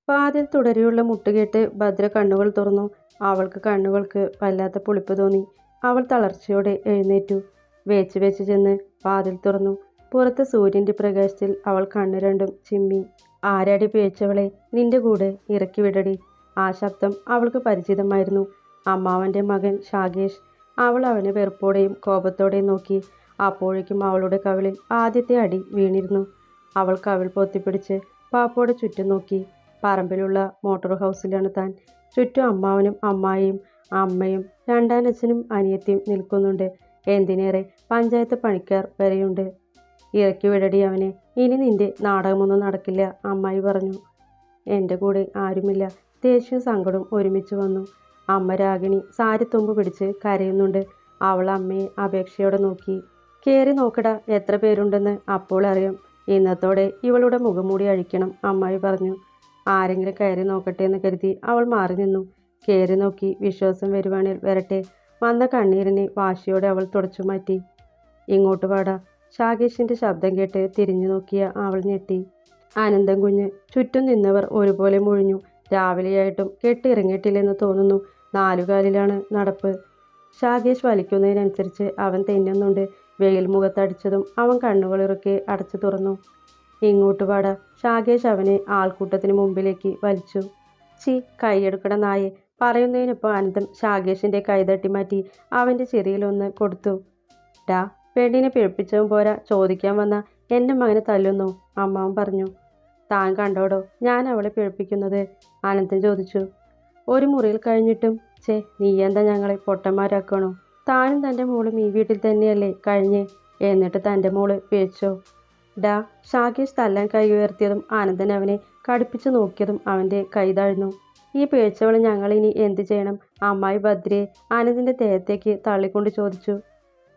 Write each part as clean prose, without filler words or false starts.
വാതിൽ തുടരെയുള്ള മുട്ടുകേട്ട് ഭദ്ര കണ്ണുകൾ തുറന്നു. അവൾക്ക് കണ്ണുകൾക്ക് വല്ലാത്ത പുളിപ്പ് തോന്നി. അവൾ തളർച്ചയോടെ എഴുന്നേറ്റു. വേച്ച് വേച്ച് ചെന്ന് വാതിൽ തുറന്നു. പുറത്ത് സൂര്യന്റെ പ്രകാശത്തിൽ അവൾ കണ്ണു രണ്ടും ചിമ്മി. ആരാടി പേച്ചവളെ, നിന്റെ കൂടെ ഇറക്കി വിടടി. ആ ശബ്ദം അവൾക്ക് പരിചിതമായിരുന്നു. അമ്മാവന്റെ മകൻ ഷാകേഷ്. അവൾ അവനെ വെറുപ്പോടെയും കോപത്തോടെയും നോക്കി. അപ്പോഴേക്കും അവളുടെ കവിളിൽ ആദ്യത്തെ അടി വീണിരുന്നു. അവൾ കവിൾ പൊത്തിപ്പിടിച്ച് പാപ്പോടെ ചുറ്റും നോക്കി. പറമ്പിലുള്ള മോട്ടോർ ഹൗസിലാണ് താൻ. ചുറ്റും അമ്മാവനും അമ്മായിയും അമ്മയും രണ്ടാനച്ഛനും അനിയത്തിയും നിൽക്കുന്നുണ്ട്. എന്തിനേറെ പഞ്ചായത്ത് പണിക്കാർ വരെയുണ്ട്. ഇറക്കി വിടടി അവനെ, ഇനി നിന്റെ നാടകമൊന്നും നടക്കില്ല, അമ്മായി പറഞ്ഞു. എൻ്റെ കൂടെ ആരുമില്ല. ദേഷ്യവും സങ്കടവും ഒരുമിച്ച് വന്നു. അമ്മ രാഗിണി സാരിത്തുമ്പ് പിടിച്ച് കരയുന്നുണ്ട്. അവൾ അമ്മയെ അപേക്ഷയോടെ നോക്കി. കേറി നോക്കടാ, എത്ര പേരുണ്ടെന്ന് അപ്പോൾ അറിയാം. ഇന്നത്തോടെ ഇവളുടെ മുഖംമൂടി അഴിക്കണം, അമ്മായി പറഞ്ഞു. ആരെങ്കിലും കയറി നോക്കട്ടെ എന്ന് കരുതി അവൾ മാറി നിന്നു. കയറി നോക്കി വിശ്വാസം വരുവാണെങ്കിൽ വരട്ടെ. വന്ന കണ്ണീരിനെ വാശിയോടെ അവൾ തുടച്ചു മാറ്റി. ഇങ്ങോട്ട് വാടാ. ഷാകേഷിന്റെ ശബ്ദം കേട്ട് തിരിഞ്ഞു നോക്കിയ അവൾ ഞെട്ടി. അനന്തം കുഞ്ഞ്. ചുറ്റും നിന്നവർ ഒരുപോലെ മുഴിഞ്ഞു. രാവിലെയായിട്ടും കെട്ടിറങ്ങിയിട്ടില്ലെന്ന് തോന്നുന്നു. നാലുകാലിലാണ് നടപ്പ്. ഷാകേഷ് വലിക്കുന്നതിനനുസരിച്ച് അവൻ തെന്നുന്നുണ്ട്. വെയിൽ മുഖത്തടിച്ചതും അവൻ കണ്ണുകളിറുക്കെ അടച്ചു തുറന്നു. ഇങ്ങോട്ട് വാടാ. ഷാകേഷ് അവനെ ആൾക്കൂട്ടത്തിന് മുമ്പിലേക്ക് വലിച്ചു. ചി, കൈയെടുക്കണ നായെ. പറയുന്നതിനൊപ്പം അനന്തം ഷാകേഷിന്റെ കൈ തട്ടി മാറ്റി അവന്റെ ചെറിയിലൊന്ന് കൊടുത്തു. ഡാ, പെണ്ണിനെ പിഴപ്പിച്ചവും പോരാ, ചോദിക്കാൻ വന്ന എൻ്റെ മകനെ തല്ലുന്നു, അമ്മാവൻ പറഞ്ഞു. താൻ കണ്ടോടോ ഞാൻ അവളെ പിഴപ്പിക്കുന്നത്, അനന്തൻ ചോദിച്ചു. ഒരു മുറിയിൽ കഴിഞ്ഞിട്ടും നീ എന്താ ഞങ്ങളെ പൊട്ടന്മാരാക്കണോ? താനും തൻ്റെ മോളും ഈ വീട്ടിൽ തന്നെയല്ലേ കഴിഞ്ഞേ, എന്നിട്ട് തൻ്റെ മോള് പിഴച്ചോ? ഡാ. ഷാകേഷ് തല്ലാൻ കൈ ഉയർത്തിയതും ആനന്ദൻ അവനെ കടുപ്പിച്ചു നോക്കിയതും അവൻ്റെ കൈ താഴ്ന്നു. ഈ പിഴച്ചവള് ഞങ്ങളിനി എന്ത് ചെയ്യണം? അമ്മായി ഭദ്രയെ ആനന്ദിൻ്റെ ദേഹത്തേക്ക് തള്ളിക്കൊണ്ട് ചോദിച്ചു.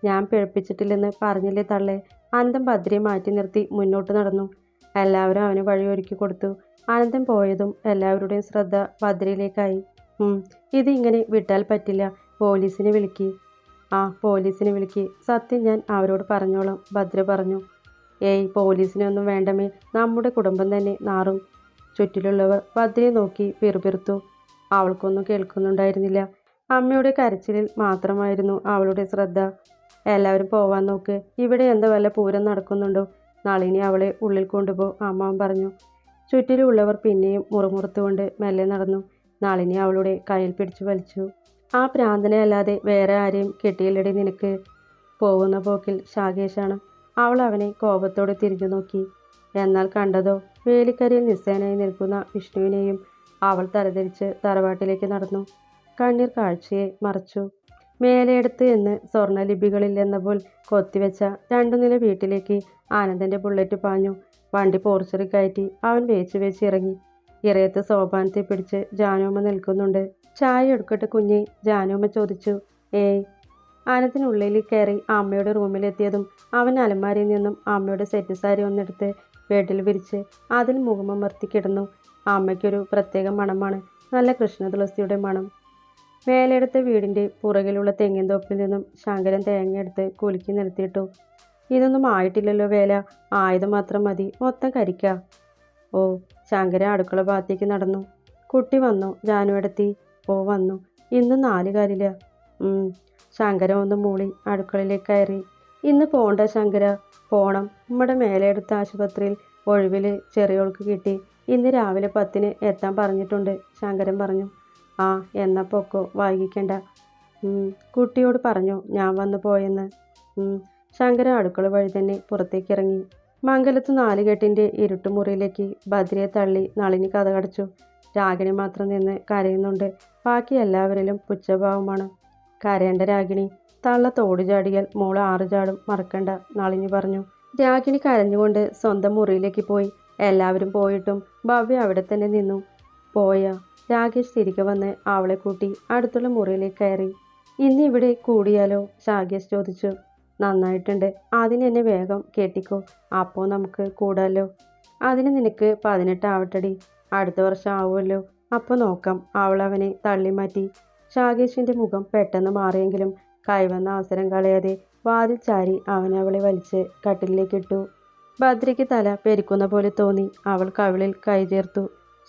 ഞാൻ പിഴപ്പിച്ചിട്ടില്ലെന്ന് പറഞ്ഞില്ലേ തള്ളേ? അനന്തൻ ഭദ്രയെ മാറ്റി നിർത്തി മുന്നോട്ട് നടന്നു. എല്ലാവരും അവന് വഴിയൊരുക്കി കൊടുത്തു. അനന്തൻ പോയതും എല്ലാവരുടെയും ശ്രദ്ധ ഭദ്രയിലേക്കായി. ഇത് ഇങ്ങനെ വിട്ടാൽ പറ്റില്ല. പോലീസിനെ വിളിക്ക്. ആ, പോലീസിനെ വിളിക്ക്. സത്യം ഞാൻ അവരോട് പറഞ്ഞോളാം, ഭദ്ര പറഞ്ഞു. ഏയ്, പോലീസിനെ ഒന്നും വേണ്ടമേ, നമ്മുടെ കുടുംബം തന്നെ നാറും. ചുറ്റിലുള്ളവർ ഭദ്രയെ നോക്കി പിറുപിറുത്തു. അവൾക്കൊന്നും കേൾക്കുന്നുണ്ടായിരുന്നില്ല. അമ്മയുടെ കരച്ചിലിൽ മാത്രമായിരുന്നു അവളുടെ ശ്രദ്ധ. എല്ലാവരും പോവാൻ നോക്ക്. ഇവിടെ എന്താ വല്ല പൂരം നടക്കുന്നുണ്ടോ? നളിനി അവളെ ഉള്ളിൽ കൊണ്ടുപോ, അമ്മാവൻ പറഞ്ഞു. ചുറ്റിലുള്ളവർ പിന്നെയും മുറുമുറുത്തുകൊണ്ട് മെല്ലെ നടന്നു. നളിനി അവളുടെ കയ്യിൽ പിടിച്ചു വലിച്ചു. ആ പ്രാന്തനെ അല്ലാതെ വേറെ ആരെയും കെട്ടിയില്ലടി നിനക്ക്. പോകുന്ന പോക്കിൽ ഷാകേഷാണ്. അവൾ അവനെ കോപത്തോടെ തിരിഞ്ഞു നോക്കി. എന്നാൽ കണ്ടതോ, വേലിക്കരിയിൽ നിസ്സേനായി നിൽക്കുന്ന വിഷ്ണുവിനെയും. അവൾ തലതിരിച്ച് തറവാട്ടിലേക്ക് നടന്നു. കണ്ണീർ കാഴ്ചയെ മറച്ചു. മേലെടുത്ത് എന്ന് സ്വർണ്ണലിപികളിൽ എന്നപോൽ കൊത്തിവെച്ച 2 നില വീട്ടിലേക്ക് ആനന്ദന്റെ ബുള്ളറ്റ് പാഞ്ഞു. വണ്ടി പോർച്ചറി കയറ്റി അവൻ വേച്ച് ഇറങ്ങി. ഇറയത്ത് സോപാനത്തെ പിടിച്ച് ജാനുമ്മ നിൽക്കുന്നുണ്ട്. ചായ എടുക്കട്ടെ കുഞ്ഞെ, ജാനുമ്മ ചോദിച്ചു. ഏയ്. ആനന്ദിനുള്ളിൽ കയറി അമ്മയുടെ റൂമിലെത്തിയതും അവൻ അലമാരിയിൽ നിന്നും അമ്മയുടെ സെറ്റ് സാരി ഒന്നെടുത്ത് ബെഡിൽ വിരിച്ച് അതിൽ മുഖമമർത്തി കിടന്നു. അമ്മയ്ക്കൊരു പ്രത്യേക മണമാണ്, നല്ല കൃഷ്ണതുളസിയുടെ മണം. മേലെടുത്ത വീടിൻ്റെ പുറകിലുള്ള തെങ്ങിൻ തോപ്പിൽ നിന്നും ശങ്കരൻ തേങ്ങയെടുത്ത് കുലുക്കി നിരത്തിയിട്ടു. ഇതൊന്നും ആയിട്ടില്ലല്ലോ വേല, ആയത് മാത്രം മതി, മൊത്തം കരിക്ക. ഓ. ശങ്കരൻ അടുക്കള ഭാഗത്തേക്ക് നടന്നു. കുട്ടി വന്നോ? ജാനുവെടുത്തി. ഓ വന്നു. ഇന്നും 4 കാലില്ല. ശങ്കര ഒന്ന് മൂളി അടുക്കളയിലേക്ക് കയറി. ഇന്ന് പോണ്ട ശങ്കര. പോണം. നമ്മുടെ മേലെടുത്ത ആശുപത്രിയിൽ ഒഴിവിൽ ചെറിയോൾക്ക് കിട്ടി. ഇന്ന് രാവിലെ 10-ന് എത്താൻ പറഞ്ഞിട്ടുണ്ട്, ശങ്കരൻ പറഞ്ഞു. ആ, എന്നാ പൊക്കോ, വൈകിക്കണ്ട. കുട്ടിയോട് പറഞ്ഞോ ഞാൻ വന്നു പോയെന്ന്? ശങ്കര അടുക്കള വഴി തന്നെ പുറത്തേക്കിറങ്ങി. മംഗലത്ത് 4 കെട്ടിൻ്റെ ഇരുട്ടുമുറിയിലേക്ക് ഭദ്രയെ തള്ളി നളിനി കതകടച്ചു. രാഗിണി മാത്രം നിന്ന് കരയുന്നുണ്ട്. ബാക്കി എല്ലാവരിലും പുച്ഛഭാവമാണ്. കരയേണ്ട രാഗിണി. തള്ള തോട് ചാടിയാൽ മോള് 6 ചാടും, മറക്കണ്ട, നളിനി പറഞ്ഞു. രാഗിണി കരഞ്ഞുകൊണ്ട് സ്വന്തം മുറിയിലേക്ക് പോയി. എല്ലാവരും പോയിട്ടും ഭവ്യ അവിടെ തന്നെ നിന്നു. പോയാ? രാകേഷ് തിരികെ വന്ന് അവളെ കൂട്ടി അടുത്തുള്ള മുറിയിലേക്ക് കയറി. ഇന്ന് ഇവിടെ കൂടിയാലോ? ഷാകേഷ് ചോദിച്ചു. നന്നായിട്ടുണ്ട്. അതിന് എന്നെ വേഗം കെട്ടിക്കോ, അപ്പോൾ നമുക്ക് കൂടാലോ. അതിന് നിനക്ക് 18 ആവട്ടടി. അടുത്ത വർഷം ആവുമല്ലോ, അപ്പോൾ നോക്കാം. അവൾ അവനെ തള്ളി മാറ്റി. ഷാകേഷിന്റെ മുഖം പെട്ടെന്ന് മാറിയെങ്കിലും കൈവന്ന അവസരം കളയാതെ വാതിൽ ചാരി അവൻ അവളെ വലിച്ച് കട്ടിലിലേക്കിട്ടു. ഭദ്രയ്ക്ക് തല പെരുക്കുന്ന പോലെ തോന്നി. അവൾ കവിളിൽ കൈ ചേർത്തു.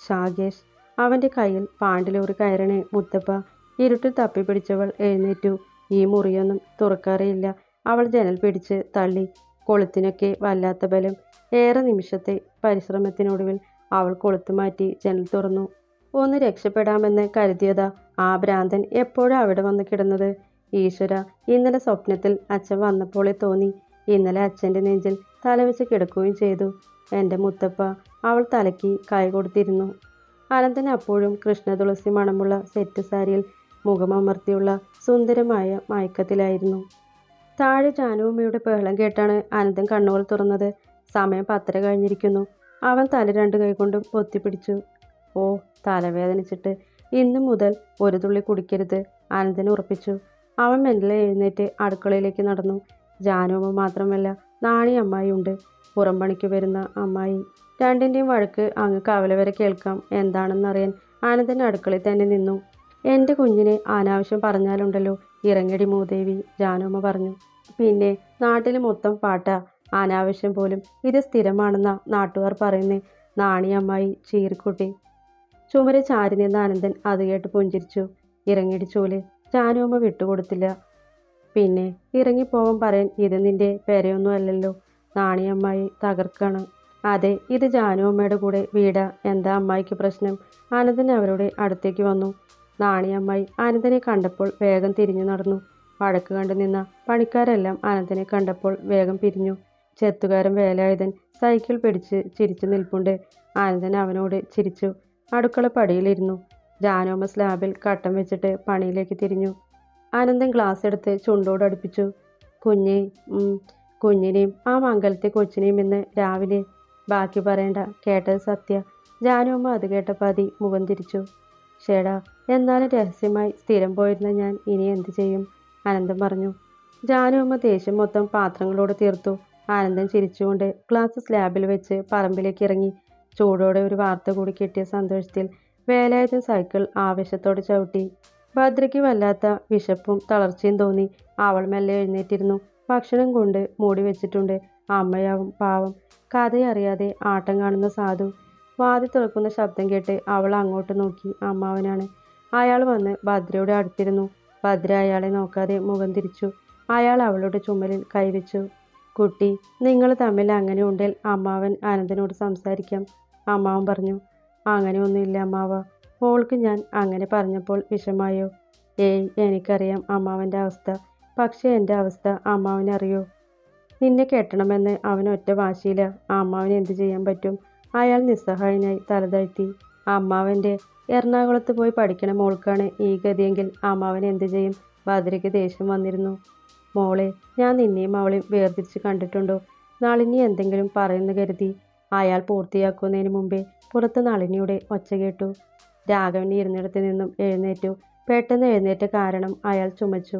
ഷാഗേഷ്. അവൻ്റെ കയ്യിൽ പാണ്ടിലൂറി കയറണേ മുത്തപ്പ. ഇരുട്ടിൽ തപ്പിപ്പിടിച്ചവൾ എഴുന്നേറ്റു. ഈ മുറിയൊന്നും തുറക്കാറേയില്ല. അവൾ ജനൽ പിടിച്ച് തള്ളി. കൊളുത്തിനൊക്കെ വല്ലാത്ത ബലം. ഏറെ നിമിഷത്തെ പരിശ്രമത്തിനൊടുവിൽ അവൾ കൊളുത്തു മാറ്റി ജനൽ തുറന്നു. ഒന്ന് രക്ഷപ്പെടാമെന്ന് കരുതിയതാ ആ ഭ്രാന്തൻ എപ്പോഴാ അവിടെ വന്ന് കിടന്നത്. ഈശ്വര, ഇന്നലെ സ്വപ്നത്തിൽ അച്ഛൻ വന്നപ്പോളെ തോന്നി. ഇന്നലെ അച്ഛൻ്റെ നെഞ്ചിൽ തലവെച്ച് കിടക്കുകയും ചെയ്തു. എൻ്റെ മുത്തപ്പ. അവൾ തലയ്ക്ക് കൈ കൊടുത്തിരുന്നു. അനന്തൻ അപ്പോഴും കൃഷ്ണതുളസി മണമുള്ള സെറ്റ് സാരിയിൽ മുഖമമർത്തിയുള്ള സുന്ദരമായ മയക്കത്തിലായിരുന്നു. താഴെ ജാനുമ്മയുടെ ബഹളം കേട്ടാണ് അനന്തൻ കണ്ണുകൾ തുറന്നത്. സമയം 10:30 കഴിഞ്ഞിരിക്കുന്നു. അവൻ തല 2 കൈകൊണ്ടും പൊത്തിപ്പിടിച്ചു. ഓ, തലവേദനിച്ചിട്ട് ഇന്നു മുതൽ ഒരു തുള്ളി കുടിക്കരുത്, അനന്തൻ ഉറപ്പിച്ചു. അവൻ മെല്ലെ എഴുന്നേറ്റ് അടുക്കളയിലേക്ക് നടന്നു. ജാനുമ്മ മാത്രമല്ല, നാണി അമ്മായിയുണ്ട്. പുറംപണിക്ക് വരുന്ന അമ്മായി. രണ്ടിൻ്റെയും വഴക്ക് അങ്ങ് കവല വരെ കേൾക്കാം. എന്താണെന്നറിയാൻ അനന്തൻ അടുക്കളയിൽ തന്നെ നിന്നു. എൻ്റെ കുഞ്ഞിനെ അനാവശ്യം പറഞ്ഞാലുണ്ടല്ലോ, ഇറങ്ങടി മൂദേവി, ജാനുമ്മ പറഞ്ഞു. പിന്നെ നാട്ടിൽ മൊത്തം പാട്ടാ, അനാവശ്യം പോലും. ഇത് സ്ഥിരമാണെന്നാ നാട്ടുകാർ പറയുന്നേ. നാണി അമ്മായി ചീറിക്കുട്ടി. ചുമരെ ചാരി നിന്ന അനന്തൻ അത് കേട്ട് പുഞ്ചിരിച്ചു. ഇറങ്ങിടി ചൂല്. ജാനുമ്മ വിട്ടുകൊടുത്തില്ല. പിന്നെ ഇറങ്ങിപ്പോവാൻ പറയാൻ ഇത് നിന്റെ പെരയൊന്നും അല്ലല്ലോ. നാണിയമ്മായി തകർക്കാണ്. അതെ, ഇത് ജാനുമ്മയുടെ കൂടെ വീടാ. എന്താ അമ്മായിക്ക് പ്രശ്നം? അനന്തൻ അവരുടെ അടുത്തേക്ക് വന്നു. നാണിയമ്മായി അനന്തനെ കണ്ടപ്പോൾ വേഗം തിരിഞ്ഞു നടന്നു. വഴക്ക് കണ്ടു നിന്ന പണിക്കാരെല്ലാം അനന്തനെ കണ്ടപ്പോൾ വേഗം പിരിഞ്ഞു. ചെത്തുകാരൻ വേലായുധൻ സൈക്കിൾ പിടിച്ച് ചിരിച്ചു നിൽപ്പുണ്ട്. അനന്തൻ അവനോട് ചിരിച്ചു. അടുക്കള പടിയിലിരുന്നു. ജാനുമ്മ സ്ലാബിൽ കട്ടം വെച്ചിട്ട് പണിയിലേക്ക് തിരിഞ്ഞു. അനന്തൻ ഗ്ലാസ് എടുത്ത് ചുണ്ടോട് അടുപ്പിച്ചു. കുഞ്ഞേ, കുഞ്ഞിനെയും ആ മംഗലത്തെ കൊച്ചിനെയും ഇന്ന് രാവിലെ. ബാക്കി പറയണ്ട, കേട്ടത് സത്യ. ജാനുമ്മ അത് കേട്ടപ്പോൾ അതി മുഖം തിരിച്ചു. ഷേടാ, എന്നാലും രഹസ്യമായി സ്ഥിരം പോയിരുന്ന ഞാൻ ഇനി എന്തു ചെയ്യും? അനന്തൻ പറഞ്ഞു. ജാനുമ്മ ദേഷ്യം മൊത്തം പാത്രങ്ങളോട് തീർത്തു. അനന്തൻ ചിരിച്ചുകൊണ്ട് ഗ്ലാസ് സ്ലാബിൽ വെച്ച് പറമ്പിലേക്ക് ഇറങ്ങി. ചൂടോടെ ഒരു വാർത്ത കൂടി കിട്ടിയ സന്തോഷത്തിൽ വേലായുധൻ സൈക്കിൾ ആവേശത്തോടെ ചവിട്ടി. ഭദ്രയ്ക്ക് വല്ലാത്ത വിശപ്പും തളർച്ചയും തോന്നി. അവൾ മെല്ലെ എഴുന്നേറ്റിരുന്നു. ഭക്ഷണം കൊണ്ട് മൂടി വെച്ചിട്ടുണ്ട്. അമ്മയാവും പാവം. കഥയറിയാതെ ആട്ടം കാണുന്ന സാധു. വാതിൽ തുറക്കുന്ന ശബ്ദം കേട്ട് അവൾ അങ്ങോട്ട് നോക്കി. അമ്മാവനാണ്. അയാൾ വന്ന് ഭദ്രയുടെ അടുത്തിരുന്നു. ഭദ്ര അയാളെ നോക്കാതെ മുഖം തിരിച്ചു. അയാൾ അവളുടെ ചുമലിൽ കൈവച്ചു. കുട്ടി, നിങ്ങൾ തമ്മിൽ അങ്ങനെ ഉണ്ടെങ്കിൽ അമ്മാവൻ അനന്തനോട് സംസാരിക്കാം, അമ്മാവൻ പറഞ്ഞു. അങ്ങനെയൊന്നുമില്ല അമ്മാവ. മോൾക്ക് ഞാൻ അങ്ങനെ പറഞ്ഞപ്പോൾ വിഷമായോ? ഏയ്, എനിക്കറിയാം അമ്മാവൻ്റെ അവസ്ഥ. പക്ഷേ എൻ്റെ അവസ്ഥ അമ്മാവനറിയോ? നിന്നെ കെട്ടണമെന്ന് അവൻ ഒറ്റ വാശിയില്ല. അമ്മാവന് എന്തു ചെയ്യാൻ പറ്റും? അയാൾ നിസ്സഹായനായി തലതാഴ്ത്തി. അമ്മാവൻ്റെ എറണാകുളത്ത് പോയി പഠിക്കണ മോൾക്കാണ് ഈ ഗതിയെങ്കിൽ അമ്മാവൻ എന്തു ചെയ്യും? ഭദ്രയ്ക്ക് ദേഷ്യം വന്നിരുന്നു. മോളെ, ഞാൻ നിന്നെയും അവളെയും വേർതിരിച്ച് കണ്ടിട്ടുണ്ടോ? നളിനി എന്തെങ്കിലും പറയുന്നു കരുതി. അയാൾ പൂർത്തിയാക്കുന്നതിന് മുമ്പേ പുറത്ത് നളിനിയുടെ ഒച്ച കേട്ടു. രാഘവൻ ഇരുന്നിടത്ത് നിന്നും എഴുന്നേറ്റു. പെട്ടെന്ന് എഴുന്നേറ്റ കാരണം അയാൾ ചുമച്ചു.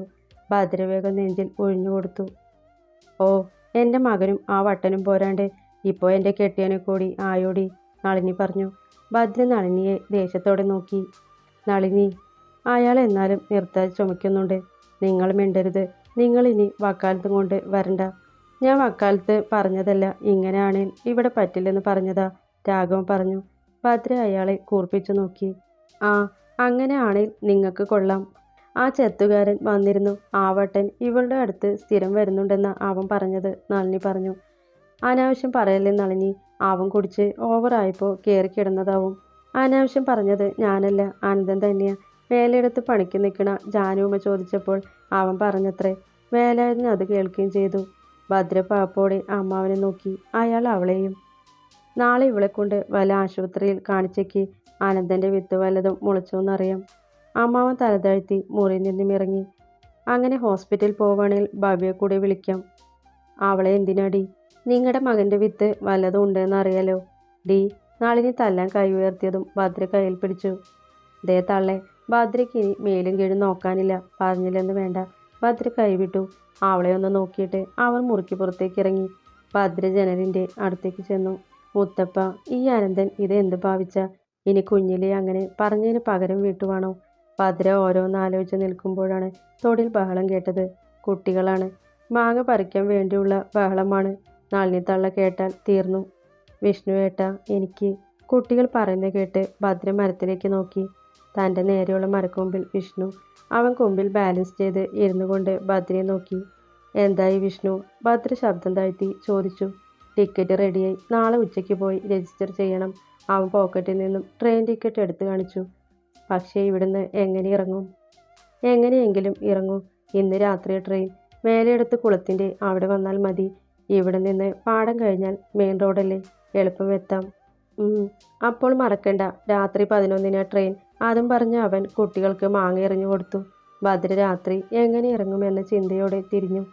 ഭദ്രവേഗം നെഞ്ചിൽ ഒഴിഞ്ഞുകൊടുത്തു. ഓ, എൻ്റെ മകനും ആ വട്ടനും പോരാണ്ട് ഇപ്പോൾ എൻ്റെ കെട്ടിയനെ കൂടി ആയോടി, നളിനി പറഞ്ഞു. ഭദ്ര നളിനിയെ ദേഷ്യത്തോടെ നോക്കി. നളിനി, അയാൾ എന്നാലും നിർത്താതെ ചുമക്കുന്നുണ്ട്. നിങ്ങൾ മിണ്ടരുത്. നിങ്ങൾ ഇനി വക്കാലത്തും കൊണ്ട് വരണ്ട. ഞാൻ വക്കാലത്ത് പറഞ്ഞതല്ല, ഇങ്ങനെയാണേൽ ഇവിടെ പറ്റില്ലെന്ന് പറഞ്ഞതാ, രാഘവൻ പറഞ്ഞു. ഭദ്ര അയാളെ കൂർപ്പിച്ചു നോക്കി. ആ, അങ്ങനെ ആണേൽ നിങ്ങൾക്ക് കൊള്ളാം. ആ ചെത്തുകാരൻ വന്നിരുന്നു. ആ വട്ടൻ ഇവളുടെ അടുത്ത് സ്ഥിരം വരുന്നുണ്ടെന്ന് അവൻ പറഞ്ഞത്, നളിനി പറഞ്ഞു. അനാവശ്യം പറയല്ലേ നളിനി. അവൻ കുടിച്ച് ഓവറായപ്പോൾ കയറി കിടന്നതാവും. അനാവശ്യം പറഞ്ഞത് ഞാനല്ല, അനന്തൻ തന്നെയാ. വേലയെടുത്ത് പണിക്ക് നിൽക്കണ ജാനുമ്മ ചോദിച്ചപ്പോൾ അവൻ പറഞ്ഞത്രേ. വേലായുധൻ അത് കേൾക്കുകയും ചെയ്തു. ഭദ്ര പാപ്പോടെ അമ്മാവനെ നോക്കി. അയാൾ അവളെയും. നാളെ ഇവളെ കൊണ്ട് വല്ല ആശുപത്രിയിൽ കാണിച്ചേക്ക്. അനന്തൻ്റെ വിത്ത് വല്ലതും മുളച്ചോന്നറിയാം. അമ്മാവൻ തലതാഴ്ത്തി മുറിയിൽ നിന്നും ഇറങ്ങി. അങ്ങനെ ഹോസ്പിറ്റലിൽ പോവുകയാണെങ്കിൽ ഭവ്യെ കൂടെ വിളിക്കാം. അവളെ എന്തിനാടി? നിങ്ങളുടെ മകൻ്റെ വിത്ത് വല്ലതും ഉണ്ടെന്ന് അറിയാലോ. ഡി, നളിനി തല്ലാൻ കൈ ഉയർത്തിയതും ഭദ്ര കയ്യിൽ പിടിച്ചു. ദേ തള്ളേ, ഭദ്രയ്ക്ക് ഇനി മേലും കീഴും നോക്കാനില്ല. പറഞ്ഞില്ലെന്ന് വേണ്ട. ഭദ്ര കൈവിട്ടു. അവളെ ഒന്ന് നോക്കിയിട്ട് അവൻ മുറിക്ക് പുറത്തേക്ക് ഇറങ്ങി. ഭദ്ര ജനലിൻ്റെ അടുത്തേക്ക് ചെന്നു. മുത്തപ്പ, ഈ അനന്തൻ ഇത് എന്ത് ഭാവിച്ച? ഇനി കുഞ്ഞിലെ അങ്ങനെ പറഞ്ഞതിന് പകരം വീട്ടുവാണോ? ഭദ്ര ഓരോന്നാലോചിച്ച് നിൽക്കുമ്പോഴാണ് തൊടിൽ ബഹളം കേട്ടത്. കുട്ടികളാണ്. മാങ്ങ പറിക്കാൻ വേണ്ടിയുള്ള ബഹളമാണ്. നളിനി തള്ള കേട്ടാൽ തീർന്നു. വിഷ്ണു ഏട്ടാ, എനിക്ക് കുട്ടികൾ പറയുന്നത് കേട്ട് ഭദ്ര മരത്തിലേക്ക് നോക്കി. തൻ്റെ നേരെയുള്ള മരക്കൊമ്പിൽ വിഷ്ണു. അവൻ കൊമ്പിൽ ബാലൻസ് ചെയ്ത് ഇരുന്നു കൊണ്ട് ഭദ്രയെ നോക്കി. എന്തായി വിഷ്ണു? ഭദ്ര ശബ്ദം താഴ്ത്തി ചോദിച്ചു. ടിക്കറ്റ് റെഡിയായി. നാളെ ഉച്ചയ്ക്ക് പോയി രജിസ്റ്റർ ചെയ്യണം. അവൻ പോക്കറ്റിൽ നിന്നും ട്രെയിൻ ടിക്കറ്റ് എടുത്തു കാണിച്ചു. പക്ഷേ ഇവിടുന്ന് എങ്ങനെ ഇറങ്ങും? എങ്ങനെയെങ്കിലും ഇറങ്ങൂ. ഇന്ന് രാത്രി ട്രെയിൻ. മേലെടുത്ത് കുളത്തിൻ്റെ അവിടെ വന്നാൽ മതി. ഇവിടെ നിന്ന് പാടം കഴിഞ്ഞാൽ മെയിൻ റോഡല്ലേ, എളുപ്പം എത്താം. അപ്പോൾ മറക്കണ്ട, രാത്രി 11-നാ ട്രെയിൻ. അതും പറഞ്ഞ് അവൻ കുട്ടികൾക്ക് മാങ്ങ എറിഞ്ഞു കൊടുത്തു. ഭദ്ര രാത്രി എങ്ങനെ ഇറങ്ങുമെന്ന ചിന്തയോടെ തിരിഞ്ഞു.